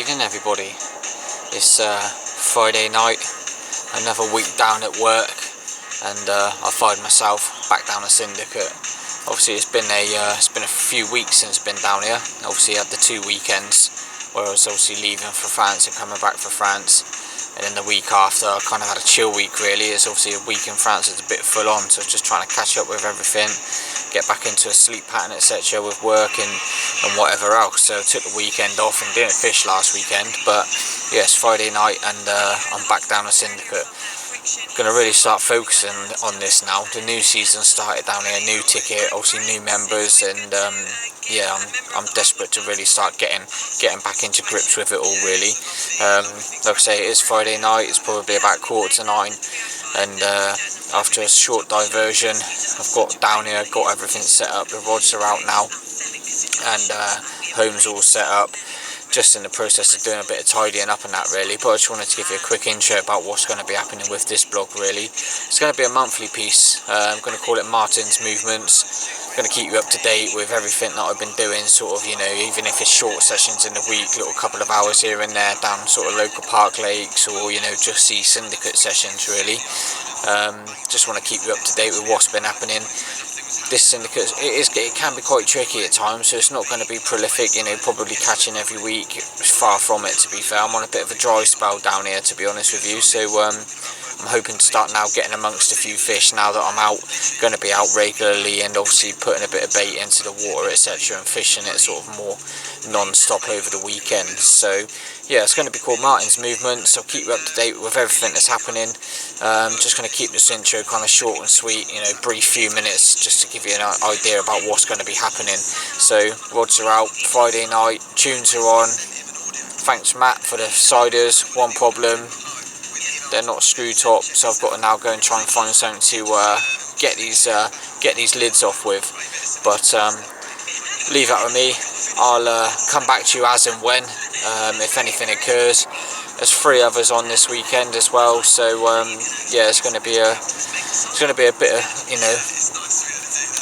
evening, everybody. It's Friday night, another week down at work, and I find myself back down a syndicate. Obviously, it's been a few weeks since I've been down here. Obviously, I had the 2 weekends where I was obviously leaving for France and coming back for France, and then the week after I kind of had a chill week. Really, it's obviously a week in France is a bit full on, so I was just trying to catch up with everything, get back into a sleep pattern, etc. with work and whatever else. So I took the weekend off and didn't fish last weekend, but yes, Friday night, and I'm back down a syndicate. Going to really start focusing on this now. The new season started down here, new ticket, obviously new members, and yeah, I'm desperate to really start getting back into grips with it all. Really, like I say, it is Friday night. It's probably about 8:45, and after a short diversion, I've got down here, got everything set up. The rods are out now, and home's all set up. Just in the process of doing a bit of tidying up and that, really. But I just wanted to give you a quick intro about what's going to be happening with this blog. Really, it's going to be a monthly piece. I'm going to call it Martyns Movements. I'm going to keep you up to date with everything that I've been doing, sort of, you know, even if it's short sessions in the week, little couple of hours here and there down sort of local park lakes, or, you know, just see syndicate sessions. Really, just want to keep you up to date with what's been happening. This syndicate, it can be quite tricky at times, so it's not going to be prolific, you know, probably catching every week. It's far from it, to be fair. I'm on a bit of a dry spell down here, to be honest with you, so I'm hoping to start now getting amongst a few fish now that I'm out, going to be out regularly, and obviously putting a bit of bait into the water, etc., and fishing it sort of more non-stop over the weekend. So yeah, it's going to be called Martyns Movements. I'll keep you up to date with everything that's happening. Just going to keep this intro kind of short and sweet, you know, brief few minutes, just to give you an idea about what's going to be happening. So rods are out, Friday night, tunes are on. Thanks Matt for the ciders. One problem, they're not screw top, so I've got to now go and try and find something to get these lids off with. But leave that with me. I'll come back to you as and when, if anything occurs. There's 3 others on this weekend as well, so yeah, it's going to be a bit of, you know,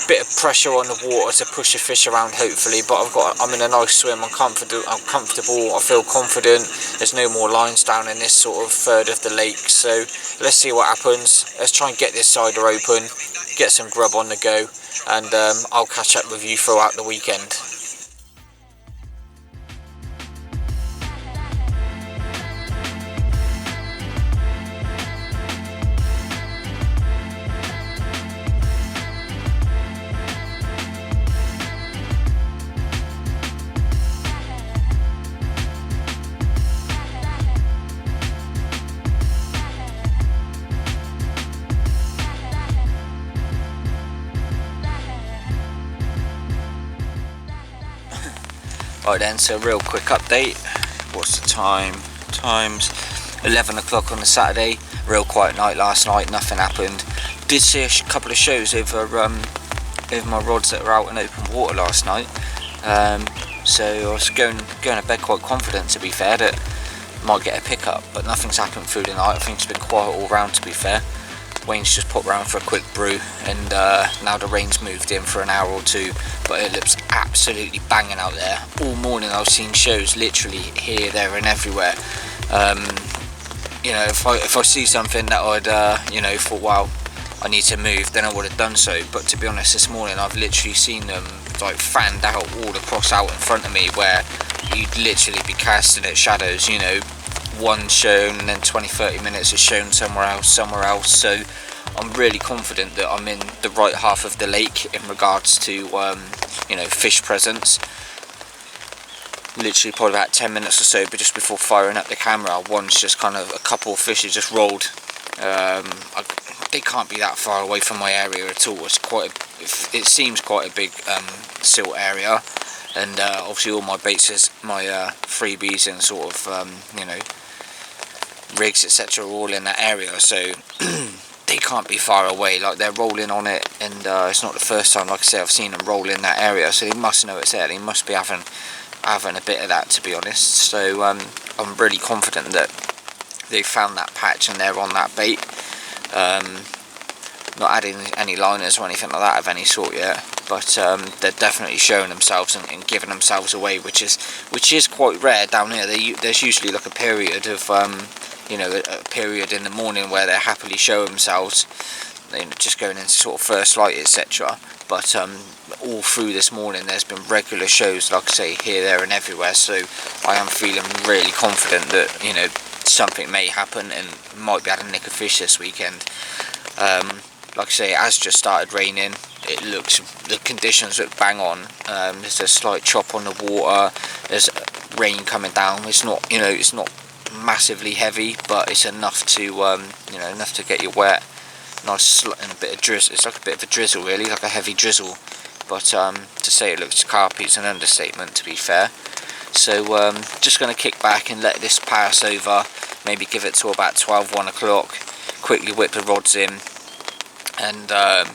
bit of pressure on the water to push the fish around, hopefully. But I'm in a nice swim. I'm comfortable. I feel confident. There's no more lines down in this sort of third of the lake, so let's see what happens. Let's try and get this cider open, get some grub on the go, and I'll catch up with you throughout the weekend. Right then, so real quick update. What's the time? Time's 11 o'clock on the Saturday. Real quiet night last night, nothing happened. Did see a couple of shows over my rods that were out in open water last night. So I was going to bed quite confident, to be fair, that I might get a pickup, but nothing's happened through the night. I think it's been quiet all round, to be fair. Wayne's just popped round for a quick brew, and now the rain's moved in for an hour or two, but it looks absolutely banging out there. All morning I've seen shows literally here, there and everywhere. You know, if I see something that I'd you know, thought, wow, I need to move, then I would have done so. But to be honest, this morning I've literally seen them like fanned out all across out in front of me, where you'd literally be casting at shadows, you know, one shown and then 20-30 minutes is shown somewhere else. So I'm really confident that I'm in the right half of the lake in regards to you know, fish presence. Literally probably about 10 minutes or so, but just before firing up the camera, one's just kind of, a couple of fish just rolled. They can't be that far away from my area at all. It seems quite a big silt area, and obviously all my baits, my freebies and sort of you know, rigs, etc., are all in that area, so they can't be far away. Like, they're rolling on it, and it's not the first time, like I say, I've seen them roll in that area, so they must know it's there. They must be having a bit of that, to be honest. So I'm really confident that they found that patch and they're on that bait. not adding any liners or anything like that of any sort yet, but they're definitely showing themselves and giving themselves away, which is quite rare down here. There's usually like a period of you know, a period in the morning where they happily show themselves, you know, just going into sort of first light, etc. But all through this morning there's been regular shows, like I say, here, there and everywhere, so I am feeling really confident that, you know, something may happen and might be able to nick a fish this weekend. Like I say, it has just started raining. The conditions look bang on. There's a slight chop on the water. There's rain coming down. It's not, you know, it's not massively heavy, but it's enough to, you know, enough to get you wet. Nice and a bit of drizzle. It's like a bit of a drizzle, really, like a heavy drizzle. But to say it looks carpy, it's an understatement, to be fair. So just going to kick back and let this pass over. Maybe give it to about 12, 1 o'clock. Quickly whip the rods in and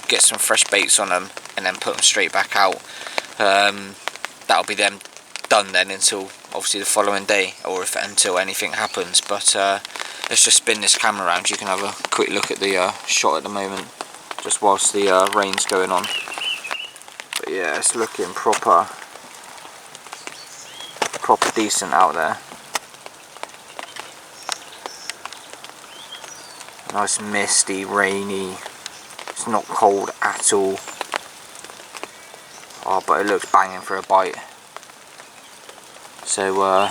get some fresh baits on them, and then put them straight back out. That'll be them done then until obviously the following day, or until anything happens. But let's just spin this camera around. You can have a quick look at the shot at the moment, just whilst the rain's going on. But yeah, it's looking proper decent out there. Nice misty, rainy. It's not cold at all. Oh, but it looks banging for a bite. So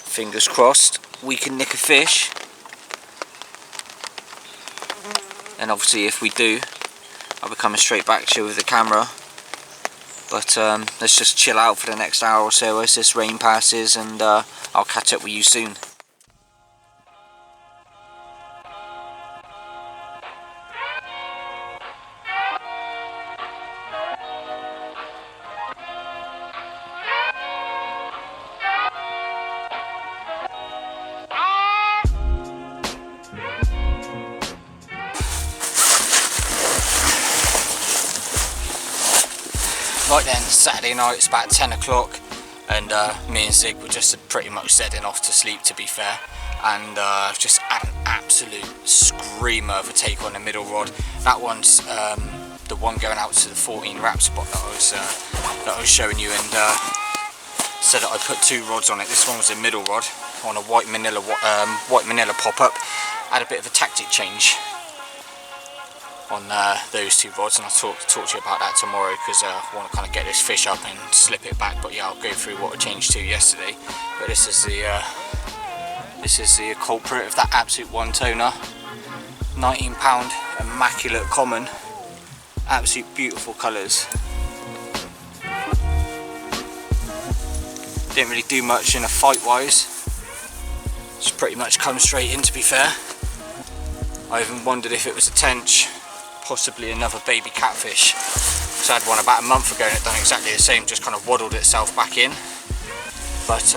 fingers crossed we can nick a fish. And obviously if we do, I'll be coming straight back to you with the camera. But let's just chill out for the next hour or so as this rain passes, and I'll catch up with you soon. Right then, Saturday night, it's about 10 o'clock, and me and Zig were just pretty much heading off to sleep, to be fair, and just had an absolute screamer of a take on the middle rod. That one's the one going out to the 14 wrap spot that I was showing you, and said that I put 2 rods on it. This one was a middle rod on a white manila pop-up. Had a bit of a tactic change on those 2 rods, and I'll talk to you about that tomorrow, because I want to kind of get this fish up and slip it back. But yeah, I'll go through what I changed to yesterday. But this is the culprit of that absolute one toner, 19 pound immaculate common, absolute beautiful colours. Didn't really do much in a fight wise, just pretty much come straight in, to be fair. I even wondered if it was a tench, possibly another baby catfish. So I had one about a month ago and it done exactly the same, just kind of waddled itself back in. But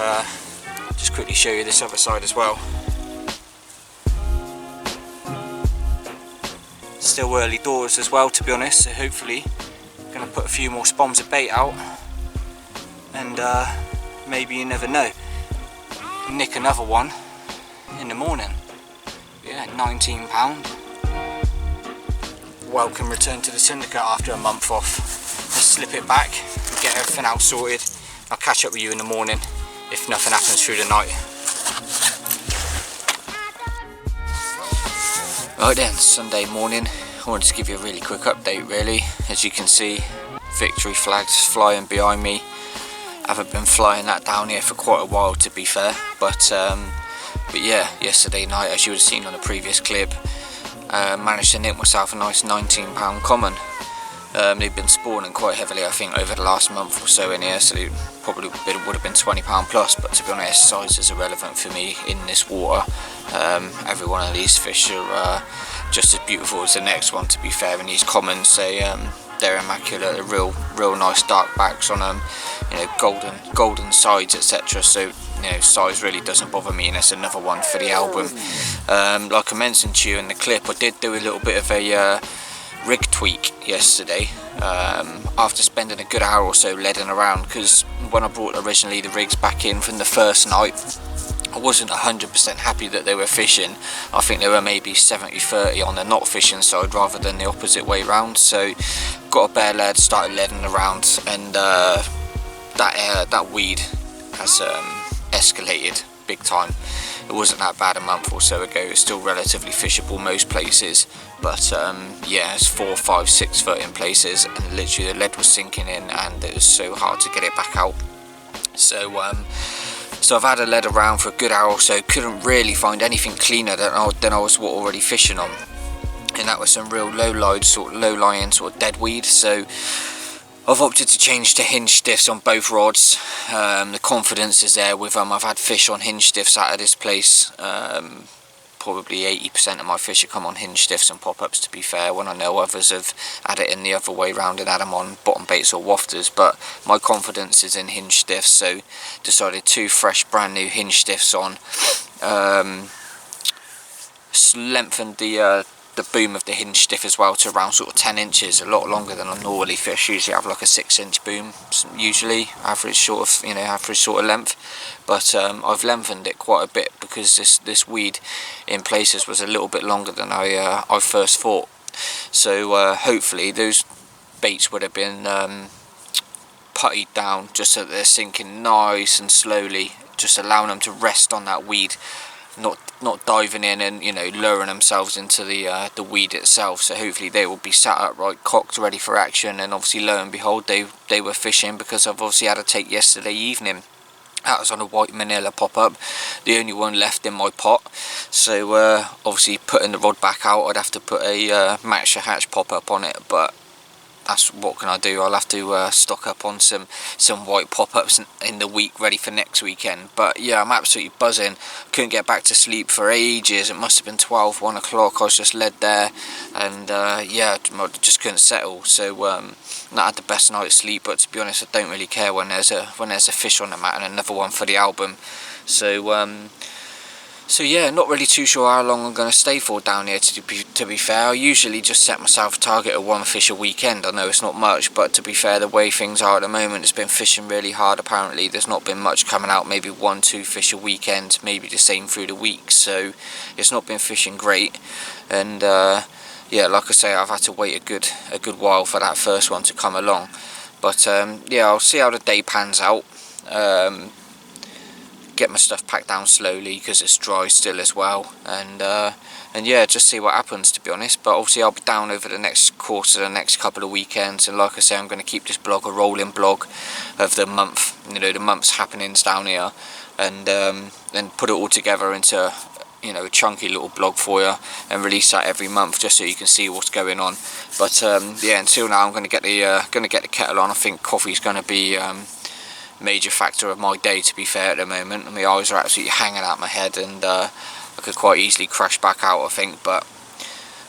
just quickly show you this other side as well. Still early doors as well, to be honest, so hopefully I'm going to put a few more spoms of bait out, and maybe, you never know, nick another one in the morning. Yeah, £19. Welcome return to the syndicate after a month off. Let's slip it back, get everything else sorted. I'll catch up with you in the morning if nothing happens through the night. Right then, Sunday morning. I wanted to give you a really quick update, really. As you can see, victory flags flying behind me. I haven't been flying that down here for quite a while, to be fair. But yeah, yesterday night, as you would have seen on the previous clip, managed to nick myself a nice £19 common. They've been spawning quite heavily, I think, over the last month or so in here, so they probably would have been £20 plus, but to be honest, size is irrelevant for me in this water. Every one of these fish are just as beautiful as the next one, to be fair, and these commons, they're immaculate. They're real nice dark backs on them, you know, golden sides, etc. So, you know, size really doesn't bother me, and it's another one for the album. Like I mentioned to you in the clip, I did do a little bit of a rig tweak yesterday, after spending a good hour or so leading around, because when I brought originally the rigs back in from the first night, I wasn't 100% happy that they were fishing. I think they were maybe 70-30 on the not fishing side rather than the opposite way round. So got a bare lead, started leading around, and that weed has escalated big time. It wasn't that bad a month or so ago. It's still relatively fishable most places, but yeah, it's 4, 5, 6 foot in places, and literally the lead was sinking in, and it was so hard to get it back out. So I've had a lead around for a good hour or so, couldn't really find anything cleaner than I was already fishing on, and that was some real low-lying sort of dead weed. So I've opted to change to hinge stiffs on both rods. The confidence is there with them. I've had fish on hinge stiffs out of this place. Probably 80% of my fish have come on hinge stiffs and pop-ups, to be fair, when I know others have had it in the other way round and had them on bottom baits or wafters. But my confidence is in hinge stiffs, so decided 2 fresh brand new hinge stiffs on. Lengthened the boom of the hinge stiff as well to around sort of 10 inches, a lot longer than I normally fish. Usually have like a 6-inch boom, usually average sort of length, but I've lengthened it quite a bit because this weed in places was a little bit longer than I first thought. So hopefully those baits would have been puttied down just so that they're sinking nice and slowly, just allowing them to rest on that weed, not diving in and, you know, lowering themselves into the weed itself. So hopefully they will be sat upright, cocked, ready for action. And obviously, lo and behold, they were fishing, because I've obviously had a take yesterday evening. That was on a white manila pop-up, the only one left in my pot. So obviously putting the rod back out, I'd have to put a Maxer Hatch pop-up on it, but that's what can I do. I'll have to stock up on some white pop-ups in the week, ready for next weekend. But yeah, I'm absolutely buzzing. Couldn't get back to sleep for ages. It must have been 12, 1 o'clock. I was just led there, and yeah, just couldn't settle. So not had the best night's sleep. But to be honest, I don't really care when there's a fish on the mat and another one for the album. So yeah, not really too sure how long I'm going to stay for down here, to be fair. I usually just set myself a target of 1 fish a weekend. I know it's not much, but to be fair, the way things are at the moment, it's been fishing really hard apparently. There's not been much coming out, maybe 1, 2 fish a weekend, maybe the same through the week. So it's not been fishing great, and yeah, like I say, I've had to wait a good while for that first one to come along. But yeah, I'll see how the day pans out. Get my stuff packed down slowly because it's dry still as well, and yeah, just see what happens, to be honest. But obviously I'll be down over the next course of the next couple of weekends, and like I say, I'm going to keep this blog a rolling blog of the month, you know, the month's happenings down here, and then put it all together into, you know, a chunky little blog for you and release that every month, just so you can see what's going on. But yeah, until now I'm going to get the kettle on. I think coffee's going to be major factor of my day, to be fair, at the moment. My eyes are absolutely hanging out my head, and I could quite easily crash back out, I think. But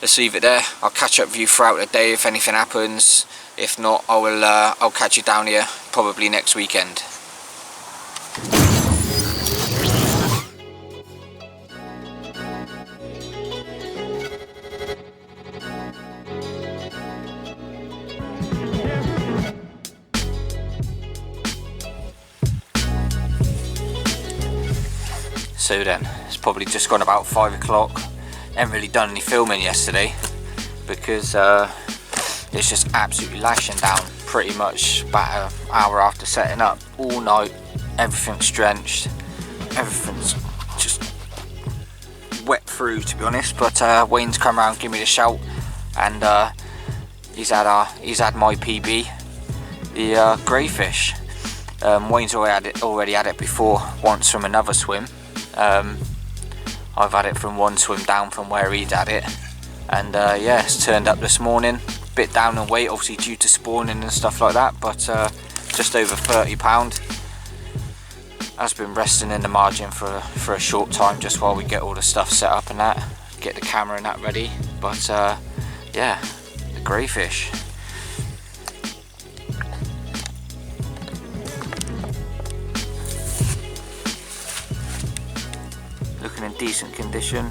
let's leave it there. I'll catch up with you throughout the day if anything happens. If not, I'll catch you down here probably next weekend. So then, it's probably just gone about 5 o'clock. Haven't really done any filming yesterday because it's just absolutely lashing down pretty much about an hour after setting up. All night, everything's drenched, everything's just wet through, to be honest. But Wayne's come around, give me the shout, and he's had my PB, the greyfish. Wayne's already had it before, once from another swim. I've had it from one swim down from where he'd had it, and yeah, it's turned up this morning, bit down in weight, obviously due to spawning and stuff like that, but just over 30 pound. Has been resting in the margin for a short time, just while we get all the stuff set up and that, get the camera and that ready. But yeah, the greyfish. Looking in decent condition.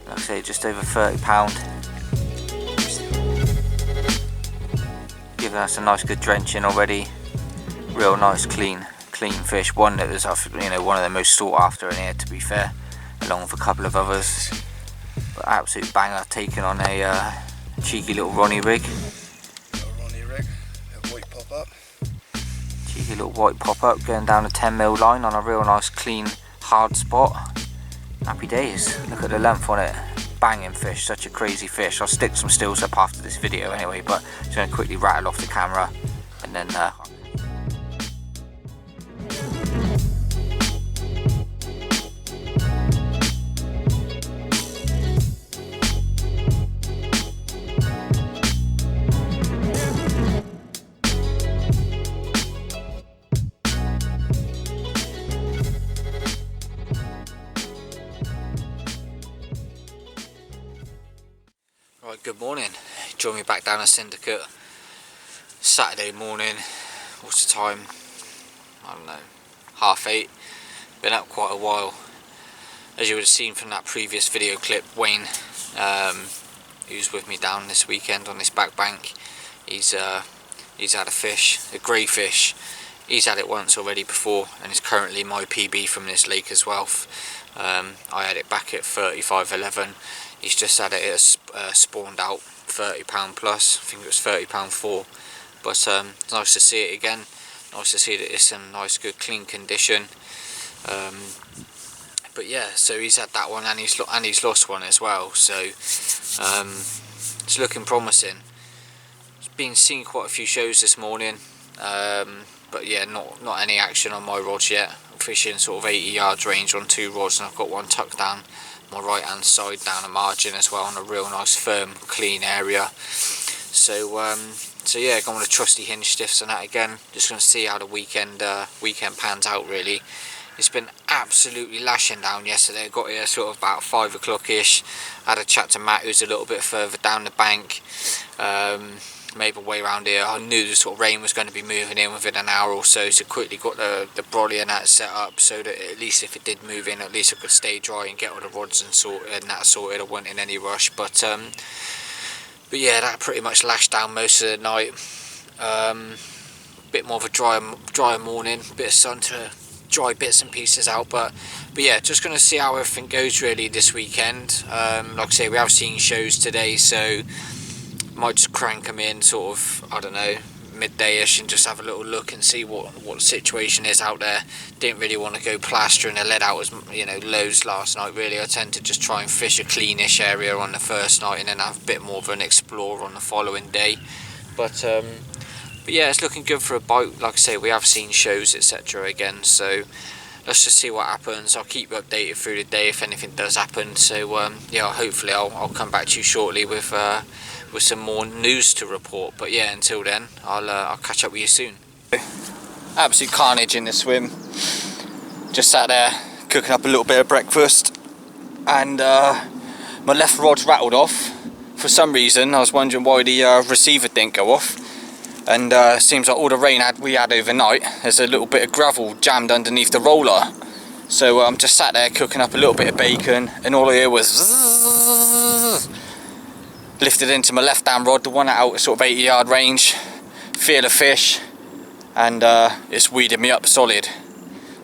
Like I say, just over £30. giving us a nice good drenching already. Real nice clean fish. One that was, you know, one of the most sought after in here, to be fair, along with a couple of others. But absolute banger, taken on a cheeky little Ronnie rig. A white pop up. Cheeky little white pop up, going down a 10mm line on a real nice clean hard spot. Happy days. Look at the length on it. Banging fish, such a crazy fish. I'll stick some stills up after this video anyway, but just going to quickly rattle off the camera and then Right, good morning. Join me back down at Syndicate. Saturday morning. What's the time? I don't know. 8:30. Been up quite a while. As you would have seen from that previous video clip, Wayne, who's with me down this weekend on this back bank, he's had a fish, a grey fish. He's had it once already before, and it's currently my PB from this lake as well. I had it back at 35.11. He's just had it spawned out £30 plus. I think it was £30.4. But it's nice to see it again. Nice to see that it's in nice, good, clean condition. But yeah, so he's had that one, and he's lost one as well. So it's looking promising. It's been seeing quite a few shows this morning. But yeah, not any action on my rods yet. I'm fishing sort of 80 yards range on 2 rods, and I've got one tucked down my right hand side down a margin as well, on a real nice firm clean area. So yeah, going with a trusty hinge stiffs and that again. Just going to see how the weekend pans out really. It's been absolutely lashing down yesterday. I got here sort of about 5 o'clock ish. Had a chat to Matt, who's a little bit further down the bank. Made my way around here. I knew the sort of rain was going to be moving in within an hour or so, so quickly got the brolly and that set up, so that at least if it did move in, at least I could stay dry and get all the rods and that sorted. I wasn't in any rush, but yeah, that pretty much lashed down most of the night. Bit more of a drier morning, bit of sun to dry bits and pieces out, but yeah, just going to see how everything goes really this weekend. Like I say, we have seen shows today, so might just crank them in sort of, I don't know, midday-ish, and just have a little look and see what the situation is out there. Didn't really want to go plastering the lead out as, you know, loads last night really. I tend to just try and fish a cleanish area on the first night and then have a bit more of an explore on the following day. But yeah, it's looking good for a bite. Like I say, we have seen shows etc. again, so let's just see what happens. I'll keep you updated through the day if anything does happen. So yeah, hopefully I'll come back to you shortly with some more news to report. But yeah, until then, I'll catch up with you soon. Absolute carnage in the swim. Just sat there cooking up a little bit of breakfast, and my left rod's rattled off for some reason. I was wondering why the receiver didn't go off, and seems like all the rain we had overnight, there's a little bit of gravel jammed underneath the roller. So I'm just sat there cooking up a little bit of bacon, and all I hear was zzz. Lifted into my left hand rod, the one out at sort of 80 yard range, feel a fish, and it's weeded me up solid.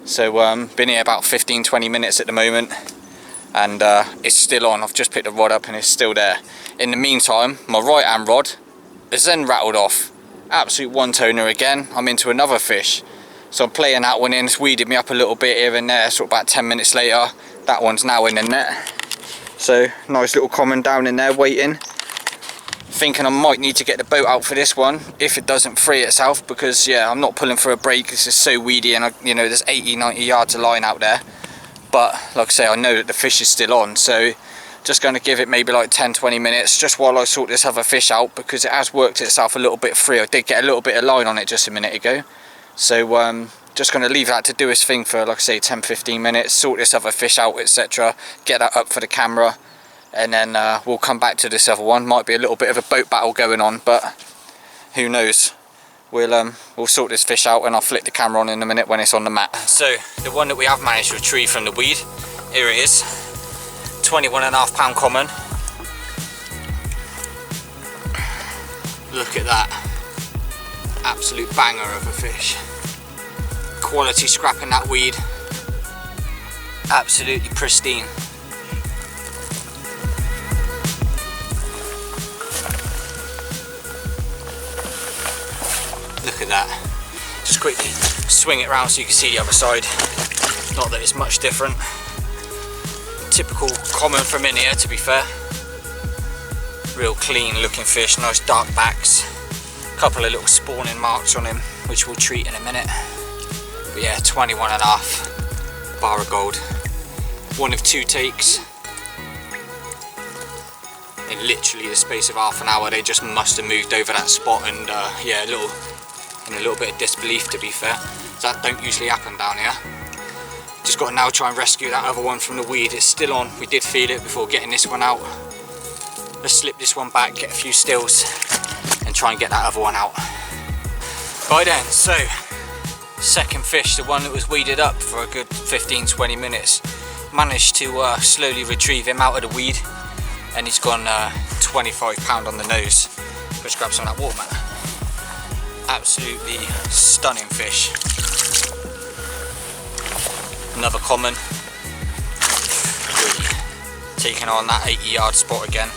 So been here about 15-20 minutes at the moment, and it's still on. I've just picked the rod up and it's still there. In the meantime, my right hand rod has then rattled off. Absolute one toner again. I'm into another fish, so I'm playing that one in. It's weeded me up a little bit here and there. Sort of about 10 minutes later, that one's now in the net. So nice little common down in there waiting. Thinking I might need to get the boat out for this one if it doesn't free itself, because yeah, I'm not pulling for a break. This is so weedy, and you know, there's 80-90 yards of line out there. But like I say, I know that the fish is still on, so just going to give it maybe like 10-20 minutes just while I sort this other fish out, because it has worked itself a little bit free. I did get a little bit of line on it just a minute ago, so just going to leave that to do its thing for, like I say, 10-15 minutes, sort this other fish out etc, get that up for the camera, and then we'll come back to this other one. Might be a little bit of a boat battle going on, but who knows. We'll sort this fish out, and I'll flick the camera on in a minute when it's on the mat. So the one that we have managed to retrieve from the weed, here it is, 21.5 common. Look at that, Absolute banger of a fish. Quality scrap in that weed. Absolutely pristine. Look at that. Just quickly swing it around so you can see the other side. Not that it's much different. Typical common from in here, to be fair. Real clean looking fish, nice dark backs. Couple of little spawning marks on him, which we'll treat in a minute. But yeah, 21.5 bar of gold. One of 2 takes. In literally the space of half an hour, they just must have moved over that spot, and yeah, in a little bit of disbelief, to be fair. That don't usually happen down here. Just got to now try and rescue that other one from the weed. It's still on. We did feel it before getting this one out. Let's slip this one back, get a few stills, and try and get that other one out. Right then, so second fish, the one that was weeded up for a good 15-20 minutes. Managed to slowly retrieve him out of the weed, and he's gone 25 pound on the nose. Let's grab some of that water, man. Absolutely stunning fish. Another common. Taking on that 80-yard spot again.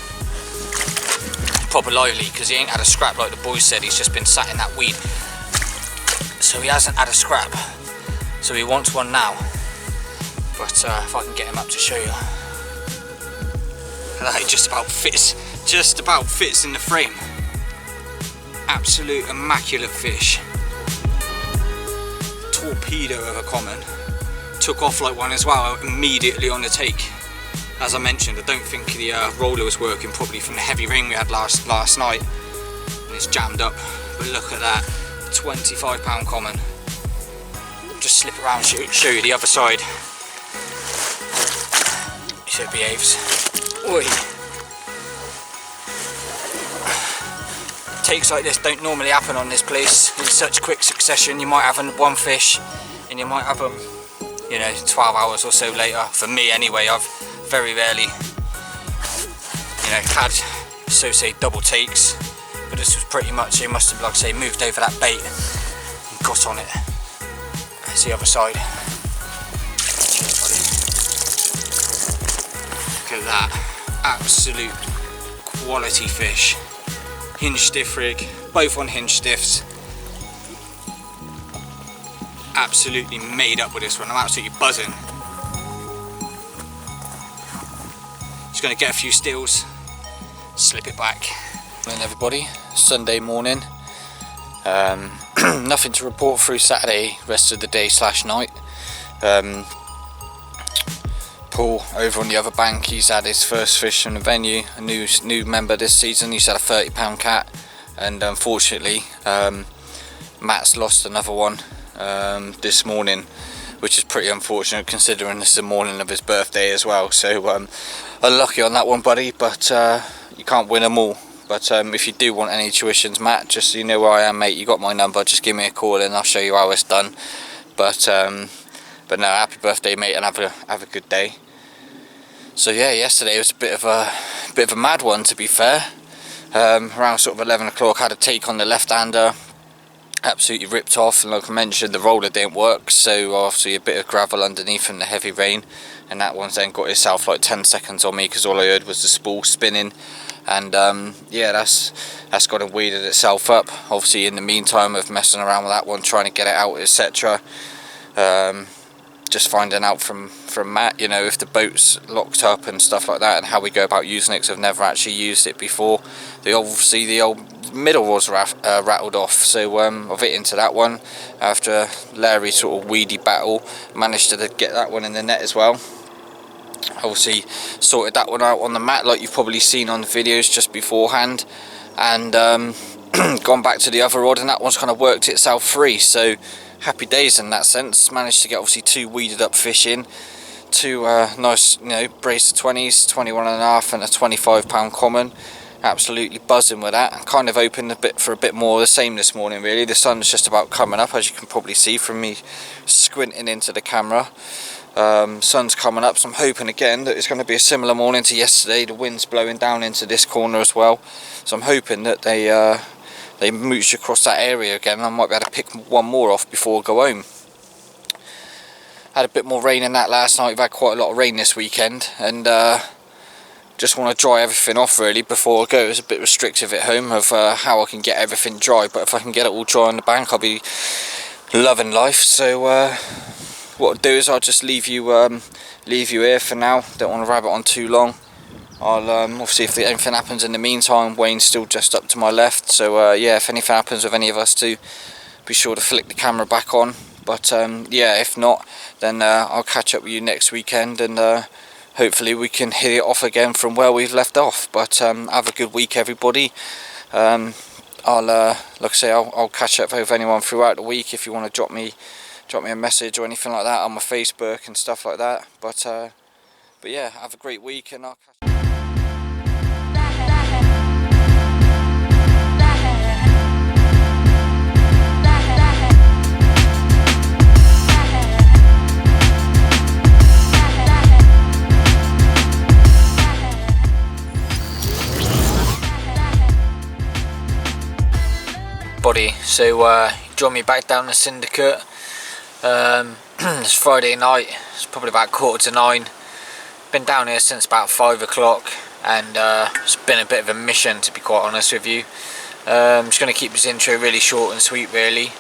Proper lively, because he ain't had a scrap like the boys said. He's just been sat in that weed, so he hasn't had a scrap. So he wants one now. But if I can get him up to show you, that just about fits in the frame. Absolute immaculate fish. Torpedo of a common. Took off like one as well, immediately on the take. As I mentioned, I don't think the roller was working properly from the heavy rain we had last night, and it's jammed up. But look at that, 25 pound common. Just slip around, show you the other side. So it behaves. Oi. Takes like this don't normally happen on this place in such quick succession. You might have one fish, and you might have them, you know, 12 hours or so later. For me anyway, I've very rarely, you know, had, so say, double takes. But this was pretty much, he must have, like I say, moved over that bait and got on it. That's the other side. Look at that, absolute quality fish. Hinge stiff rig, both on hinge stiffs. Absolutely made up with this one. I'm absolutely buzzing. Just going to get a few stills, slip it back. Morning everybody, Sunday morning. Nothing to report through Saturday, rest of the day / night. Paul over on the other bank, he's had his first fish from the venue, a new member this season. He's had a 30 pound cat, and unfortunately Matt's lost another one this morning, which is pretty unfortunate considering it's the morning of his birthday as well. So unlucky on that one, buddy, but you can't win them all. But if you do want any tuitions, Matt, just so you know where I am, mate, you got my number, just give me a call and I'll show you how it's done. But no, happy birthday, mate, and have a good day. So yeah, yesterday was a bit of a mad one, to be fair. Around sort of 11 o'clock, had a take on the left-hander, absolutely ripped off, and like I mentioned, the roller didn't work, so obviously a bit of gravel underneath from the heavy rain, and that one's then got itself like 10 seconds on me because all I heard was the spool spinning. And yeah, that's got to weeded itself up. Obviously in the meantime of messing around with that one, trying to get it out, etc. Just finding out from Matt, you know, if the boat's locked up and stuff like that, and how we go about using it, because I've never actually used it before. The old middle was rattled off, so I've hit into that one after Larry's sort of weedy battle. Managed to get that one in the net as well. Obviously sorted that one out on the mat like you've probably seen on the videos just beforehand, and gone back to the other rod, and that one's kind of worked itself free. So happy days in that sense. Managed to get obviously 2 weeded up fish in, 2 nice, you know, brace of 20s, 21.5 and a 25 pound common. Absolutely buzzing with that. Kind of hoping for a bit more of the same this morning, really. The sun's just about coming up, as you can probably see from me squinting into the camera. Sun's coming up, so I'm hoping again that it's going to be a similar morning to yesterday. The wind's blowing down into this corner as well, so I'm hoping that they they mooch across that area again. I might be able to pick one more off before I go home. Had a bit more rain than that last night. We've had quite a lot of rain this weekend, and just want to dry everything off really before I go. It's a bit restrictive at home of how I can get everything dry, but if I can get it all dry on the bank, I'll be loving life. So what I'll do is I'll just leave you here for now. Don't want to rabbit on too long. I'll obviously, if anything happens in the meantime, Wayne's still just up to my left, so yeah, if anything happens with any of us two, be sure to flick the camera back on. But yeah, if not, then I'll catch up with you next weekend, and hopefully we can hit it off again from where we've left off. But have a good week, everybody. I'll like I say, I'll catch up with anyone throughout the week if you want to drop me a message or anything like that on my Facebook and stuff like that. But yeah, have a great week, and I'll catch you. So join me back down the syndicate. It's Friday night, it's probably about 9:15. Been down here since about 5 o'clock, and it's been a bit of a mission, to be quite honest with you. I'm just going to keep this intro really short and sweet really.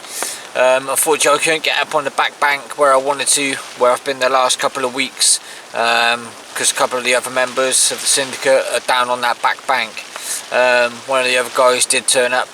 Unfortunately I couldn't get up on the back bank where I wanted to, where I've been the last couple of weeks, because a couple of the other members of the syndicate are down on that back bank. One of the other guys did turn up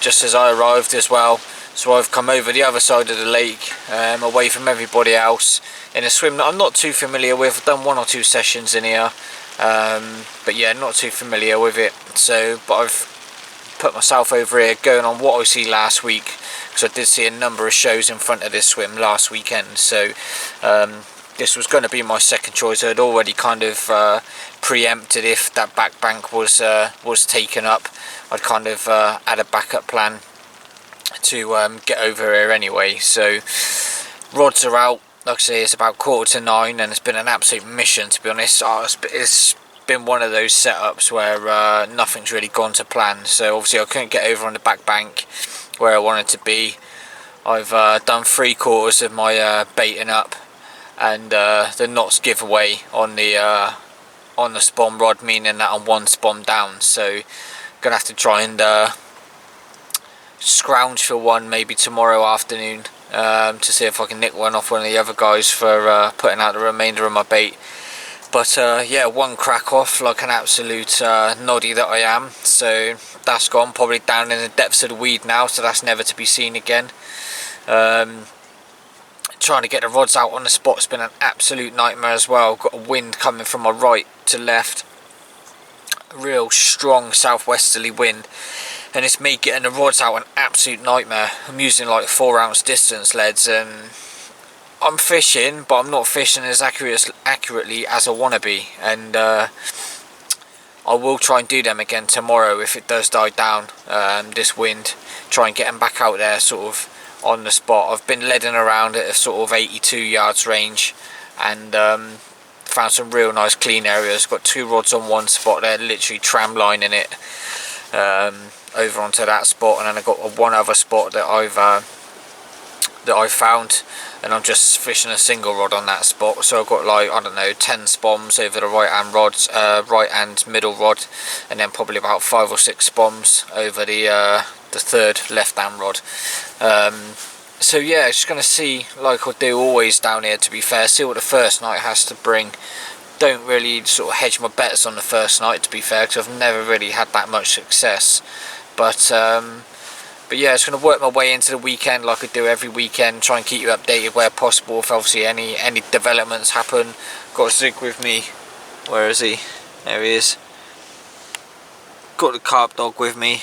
just as I arrived as well, so I've come over the other side of the lake, away from everybody else, in a swim that I'm not too familiar with. I've done 1 or 2 sessions in here, but yeah, not too familiar with it. So, but I've put myself over here going on what I see last week, because I did see a number of shows in front of this swim last weekend. So this was going to be my second choice. I'd already kind of preempted if that back bank was taken up. I'd kind of had a backup plan to get over here anyway. So rods are out. Like I say, it's about 9:15, and it's been an absolute mission, to be honest. It's been one of those setups where nothing's really gone to plan. So obviously I couldn't get over on the back bank where I wanted to be. I've done 3/4 of my baiting up, and the knots giveaway on the spawn rod, meaning that I'm 1 spawn down. So gonna have to try and scrounge for one maybe tomorrow afternoon, to see if I can nick one off one of the other guys for putting out the remainder of my bait. But yeah, 1 crack off like an absolute noddy that I am. So that's gone, probably down in the depths of the weed now, so that's never to be seen again. Trying to get the rods out on the spot's been an absolute nightmare as well. Got a wind coming from my right to left, real strong southwesterly wind, and it's made getting the rods out an absolute nightmare. I'm using like 4-ounce distance leads, and I'm fishing, but I'm not fishing as accurately as I want to be, and I will try and do them again tomorrow if it does die down, this wind. Try and get them back out there sort of on the spot. I've been leading around at a sort of 82 yards range, and found some real nice clean areas. Got 2 rods on one spot there, literally tram lining it over onto that spot, and then I've got one other spot that I've found, and I'm just fishing a single rod on that spot. So I've got like, I don't know, 10 spoms over the right hand rods, right hand middle rod, and then probably about 5 or 6 spoms over the third left hand rod. So yeah, just gonna see, like I do always down here, to be fair, see what the first night has to bring. Don't really sort of hedge my bets on the first night, to be fair, because I've never really had that much success. But yeah, it's going to work my way into the weekend like I do every weekend. Try and keep you updated where possible if obviously any developments happen. Got Zig with me. Where is he? There he is. Got the carp dog with me.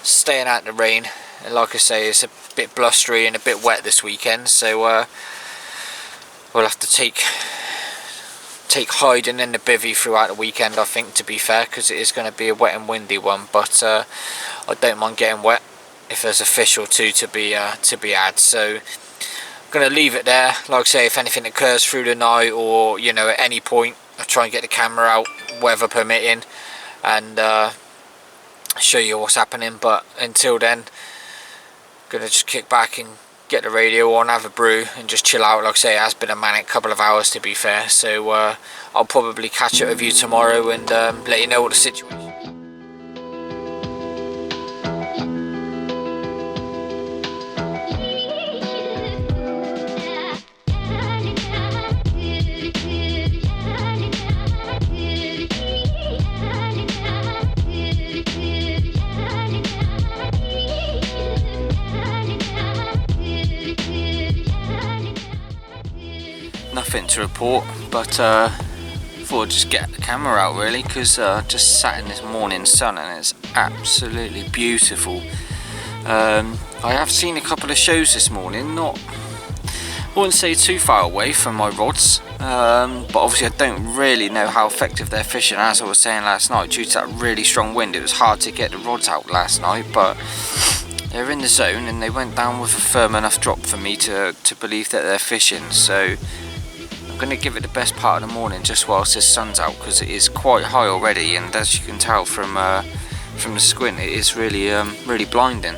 Staying out in the rain. And like I say, it's a bit blustery and a bit wet this weekend. So we'll have to take hiding in the bivvy throughout the weekend, I think, to be fair, because it is going to be a wet and windy one. But I don't mind getting wet if there's a fish or two to be had. So I'm going to leave it there. Like I say, if anything occurs through the night, or you know, at any point, I'll try and get the camera out, weather permitting, and show you what's happening. But until then, gonna just kick back and get the radio on, have a brew and just chill out. Like I say, it has been a manic couple of hours, to be fair, so I'll probably catch up with you tomorrow and let you know what the situation is. Nothing to report, but thought I'd just get the camera out really, because just sat in this morning sun and it's absolutely beautiful. I have seen a couple of shows this morning, I wouldn't say too far away from my rods, but obviously I don't really know how effective they're fishing. As I was saying last night, due to that really strong wind, it was hard to get the rods out last night, but they're in the zone and they went down with a firm enough drop for me to believe that they're fishing. So I'm going to give it the best part of the morning just whilst the sun's out, because it is quite high already, and as you can tell from the squint, it is really really blinding.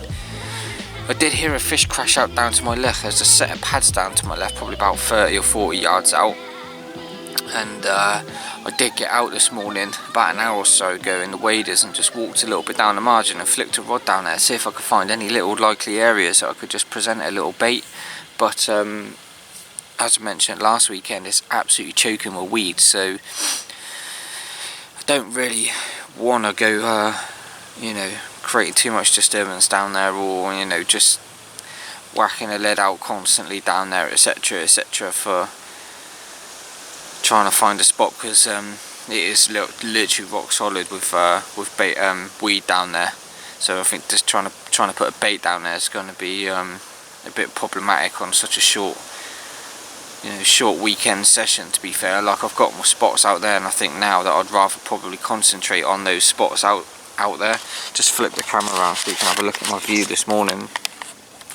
I did hear a fish crash out down to my left. There's a set of pads down to my left, probably about 30 or 40 yards out, and I did get out this morning about an hour or so ago in the waders and just walked a little bit down the margin and flicked a rod down there, see if I could find any little likely areas that I could just present a little bait. But as I mentioned last weekend, it's absolutely choking with weeds, so I don't really want to go creating too much disturbance down there, or just whacking a lead out constantly down there, etc, etc, for trying to find a spot, because it is literally rock solid with bait, weed down there. So I think just trying to put a bait down there is going to be a bit problematic on such a short weekend session, to be fair. Like, I've got more spots out there, and I think now that I'd rather probably concentrate on those spots out there. Just flip the camera around so you can have a look at my view this morning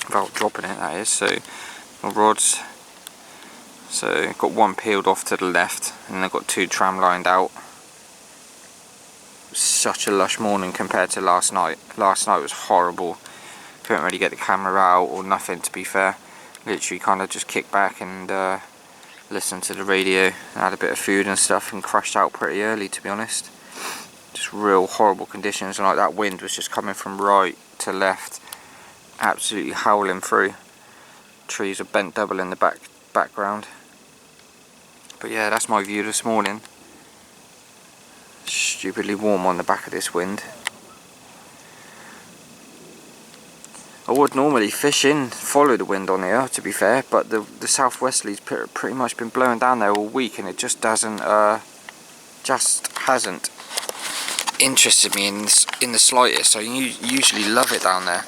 without dropping it, that is. So my rods, so got one peeled off to the left, and I've got two tram lined out. Such a lush morning compared to last night. Last night was horrible, couldn't really get the camera out or nothing, to be fair. Literally kind of just kicked back and listened to the radio and had a bit of food and stuff, and crashed out pretty early, to be honest. Just real horrible conditions, and like that wind was just coming from right to left, absolutely howling through. Trees are bent double in the background. But yeah, that's my view this morning. Stupidly warm on the back of this wind. I would normally fish in, follow the wind on here, to be fair, but the southwesterly's pretty much been blowing down there all week, and it just hasn't interested me in the slightest. I usually love it down there.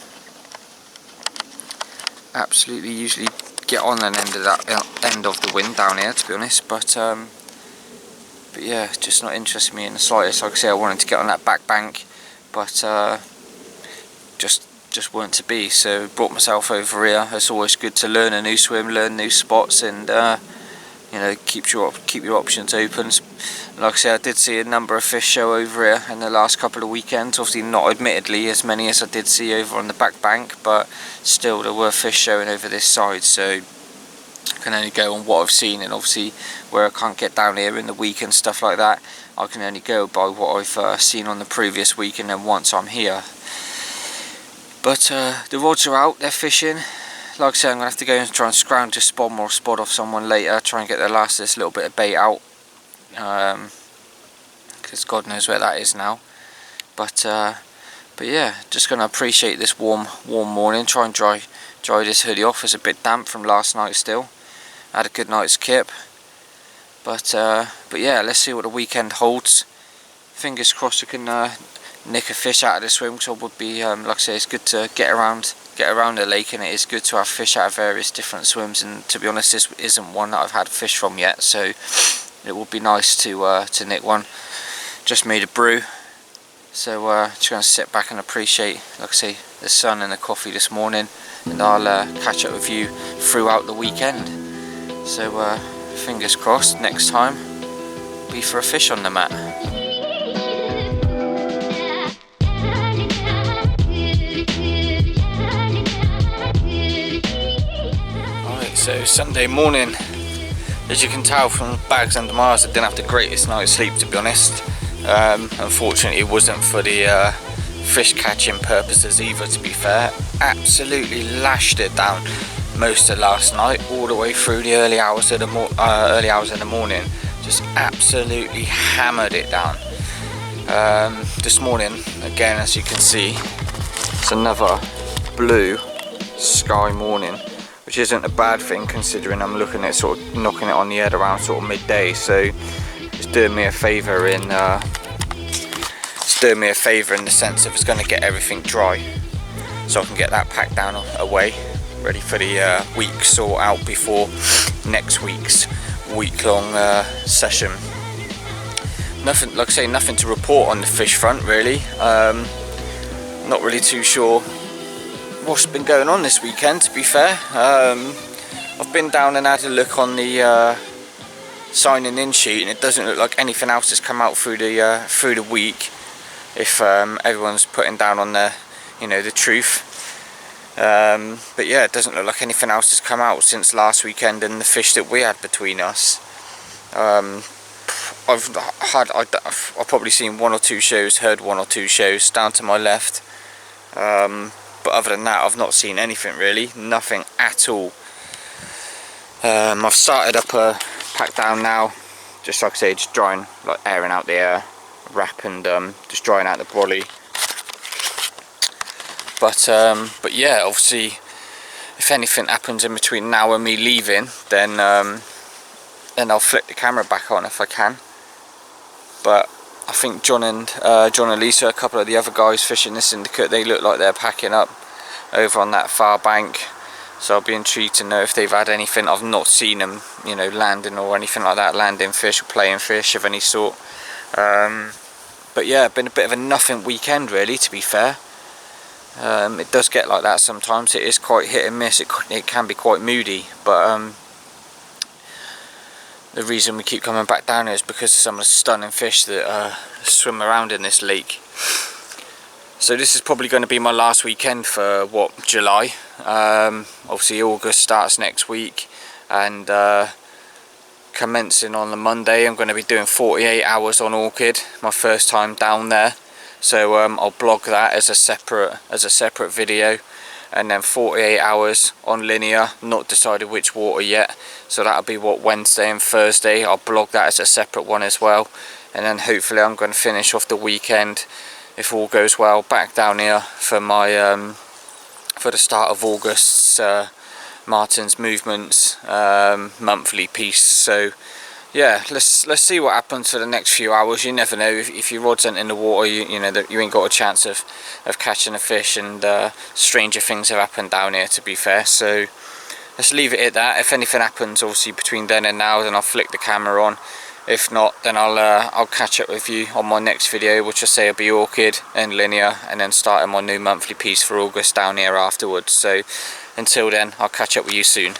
Absolutely, usually get on an end of the wind down here, to be honest. But yeah, just not interested me in the slightest. Like I say, I wanted to get on that back bank, but just weren't to be. So brought myself over here. It's always good to learn a new swim, learn new spots, and keep your options open. Like I said, I did see a number of fish show over here in the last couple of weekends. Obviously not admittedly as many as I did see over on the back bank, but still there were fish showing over this side, so I can only go on what I've seen. And obviously where I can't get down here in the week and stuff like that, I can only go by what I've seen on the previous week, and then once I'm here. But the rods are out, they're fishing. Like I said, I'm going to have to go and try and scrounge a spot or spot off someone later, try and get the last of this little bit of bait out, because God knows where that is now. But yeah, just going to appreciate this warm morning, try and dry this hoodie off. It's a bit damp from last night still. I had a good night's kip, but yeah, let's see what the weekend holds. Fingers crossed I can nick a fish out of the swim, because I would be, like I say, it's good to get around the lake, and it is good to have fish out of various different swims. And to be honest, this isn't one that I've had fish from yet, so it would be nice to nick one. Just made a brew, so just going to sit back and appreciate, like I say, the sun and the coffee this morning, and I'll catch up with you throughout the weekend. So fingers crossed next time be for a fish on the mat. So Sunday morning, as you can tell from the bags under my eyes, I didn't have the greatest night's sleep, to be honest. Unfortunately it wasn't for the fish catching purposes either, to be fair. Absolutely lashed it down most of last night, all the way through the early hours of the morning. Just absolutely hammered it down. This morning, again, as you can see, it's another blue sky morning, which isn't a bad thing considering I'm looking at sort of knocking it on the head around sort of midday. So it's doing me a favour in the sense of it's going to get everything dry, so I can get that packed down away, ready for the week sort out before next week's week-long session. Nothing, like I say, nothing to report on the fish front really. Not really too sure what's been going on this weekend, to be fair. I've been down and had a look on the signing in sheet, and it doesn't look like anything else has come out through the week, if everyone's putting down on the truth. But yeah, it doesn't look like anything else has come out since last weekend and the fish that we had between us. I've probably seen one or two shows, heard one or two shows down to my left, but other than that I've not seen anything really, nothing at all. I've started up a pack down now, just like I say, just drying, like airing out the wrap and just drying out the brolly. But yeah, obviously if anything happens in between now and me leaving, then I'll flick the camera back on if I can. But I think John and Lisa, a couple of the other guys fishing the syndicate, they look like they're packing up over on that far bank. So I'll be intrigued to know if they've had anything. I've not seen them, landing or anything like that, landing fish or playing fish of any sort. But yeah, been a bit of a nothing weekend really, to be fair. It does get like that sometimes. It is quite hit and miss. It can be quite moody, but the reason we keep coming back down here is because of some of the stunning fish that swim around in this lake. So this is probably going to be my last weekend for July. Obviously August starts next week, and commencing on the Monday I'm going to be doing 48 hours on Orchid, my first time down there. So I'll blog that as a separate video, and then 48 hours on Linear, not decided which water yet, so that'll be Wednesday and Thursday. I'll blog that as a separate one as well, and then hopefully I'm going to finish off the weekend, if all goes well, back down here for my for the start of August's Martyns Movements monthly piece. So yeah, let's see what happens for the next few hours. You never know, if your rod's ain't in the water, you ain't got a chance of catching a fish, and stranger things have happened down here, to be fair. So let's leave it at that. If anything happens obviously between then and now, then I'll flick the camera on. If not, then I'll catch up with you on my next video, which I say will be Orchid and Linear, and then starting my new monthly piece for August down here afterwards. So until then, I'll catch up with you soon.